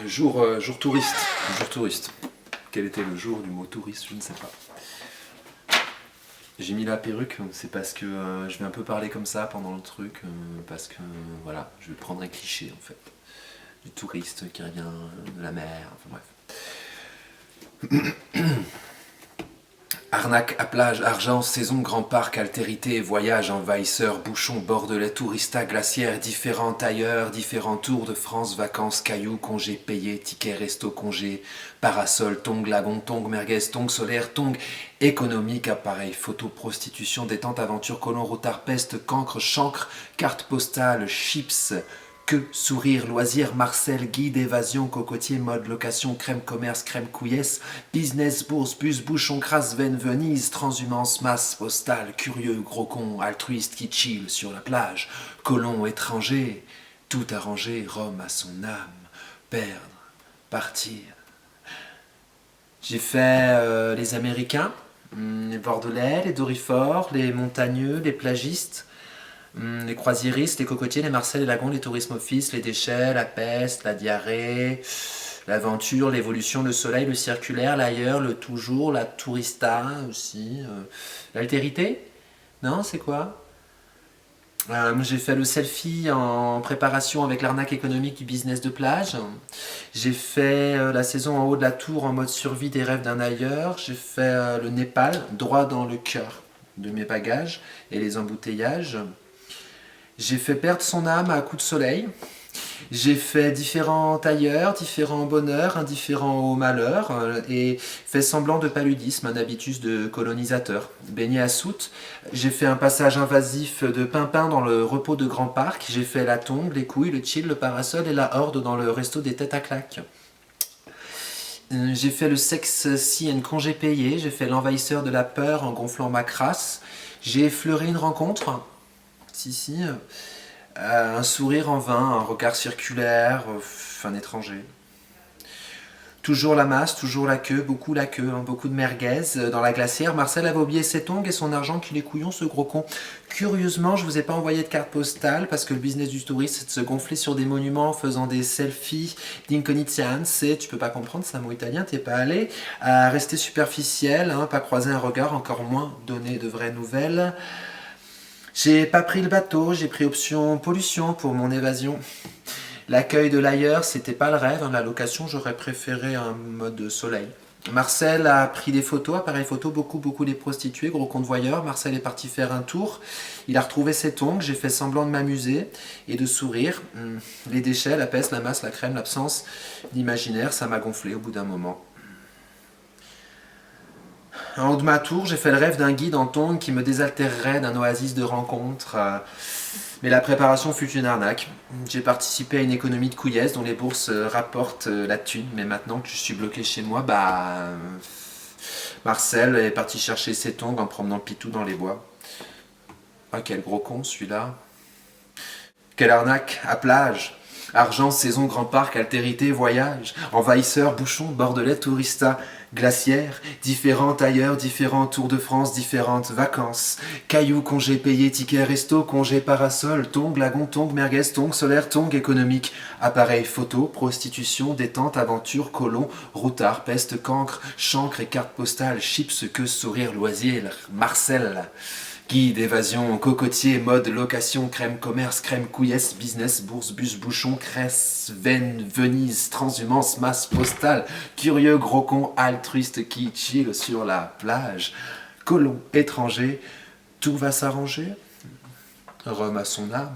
Jour touriste. Jour touriste. Quel était le jour du mot touriste? Je ne sais pas. J'ai mis la perruque, c'est parce que je vais un peu parler comme ça pendant le truc, parce que voilà, je vais prendre un cliché en fait. Du touriste qui revient de la mer, enfin bref. Arnaque à plage, argent, saison, grand parc, altérité, voyage, envahisseur, bouchon, bordelais, tourista, glaciaire, différents tailleurs, différents tours de France, vacances, cailloux, congés payés, tickets resto, congés, parasol, tong, lagon, tong, merguez, tong, solaire, tong, économique, appareil, photo, prostitution, détente, aventure, colon, routard, peste, cancre, chancre, carte postale, chips, que, sourire, loisir, Marcel, guide, évasion, cocotier, mode, location, crème, commerce, crème, couillesse, business, bourse, bus, bouchon, crasse, veine, Venise, transhumance, masse, postale, curieux, gros con, altruiste qui chill sur la plage, colon, étranger, tout arrangé, Rome à son âme, perdre, partir. J'ai fait les Américains, les Bordelais, les Dorifors, les montagneux, les plagistes, les croisiéristes, les cocotiers, les Marcel, les lagons, les tourismes office, les déchets, la peste, la diarrhée, l'aventure, l'évolution, le soleil, le circulaire, l'ailleurs, le toujours, la tourista aussi. L'altérité? Non, c'est quoi? J'ai fait le selfie en préparation avec l'arnaque économique du business de plage. J'ai fait la saison en haut de la tour en mode survie des rêves d'un ailleurs. J'ai fait le Népal, droit dans le cœur de mes bagages et les embouteillages. J'ai fait perdre son âme à coups de soleil. J'ai fait différents tailleurs, différents bonheurs, indifférents au malheur, et fait semblant de paludisme, un habitus de colonisateur. Baigné à soute, j'ai fait un passage invasif de pimpin dans le repos de Grand Parc. J'ai fait la tombe, les couilles, le chill, le parasol et la horde dans le resto des têtes à claques. J'ai fait le sexe si un congé payé. J'ai fait l'envahisseur de la peur en gonflant ma crasse. J'ai effleuré une rencontre. Si. Un sourire en vain, un regard circulaire, un étranger. Toujours la masse, toujours la queue, beaucoup de merguez. Dans la glacière, Marcel avait oublié ses tongs et son argent qu'il est couillon, ce gros con. Curieusement, je vous ai pas envoyé de carte postale parce que le business du touriste, c'est de se gonfler sur des monuments en faisant des selfies d'incognizianze. Tu peux pas comprendre, c'est un mot italien, t'es pas allé. À rester superficiel, hein, pas croiser un regard, encore moins donner de vraies nouvelles. J'ai pas pris le bateau, j'ai pris option pollution pour mon évasion. L'accueil de l'ailleurs, c'était pas le rêve, la location, j'aurais préféré un mode soleil. Marcel a pris des photos, appareil photo, beaucoup des prostituées, gros convoyeur. Marcel est parti faire un tour, il a retrouvé ses tongs, j'ai fait semblant de m'amuser et de sourire. Les déchets, la peste, la masse, la crème, l'absence d'imaginaire, ça m'a gonflé au bout d'un moment. En haut de ma tour, j'ai fait le rêve d'un guide en tongs qui me désaltérerait d'un oasis de rencontres. Mais la préparation fut une arnaque. J'ai participé à une économie de couillasse dont les bourses rapportent la thune. Mais maintenant que je suis bloqué chez moi, Marcel est parti chercher ses tongs en promenant Pitou dans les bois. Ah, quel gros con celui-là. Quelle arnaque, à plage. Argent, saison, grand parc, altérité, voyage, envahisseur, bouchon, bordelais, tourista, glaciaire, différents tailleurs, différents tours de France, différentes vacances, cailloux, congés payés, tickets resto, congés parasol, tong, lagon, tong, merguez, tong, solaire, tong, économique, appareil photo, prostitution, détente, aventure, colon, routard, peste, cancre, chancre et carte postale, chips, queue, sourire, loisir, Marcel. Guide, évasion, cocotier, mode, location, crème, commerce, crème, couillesse, business, bourse, bus, bouchon, cresse, veine, Venise, transhumance, masse, postale, curieux, gros con, altruiste qui chill sur la plage, colon, étranger, tout va s'arranger. Rome à son âme.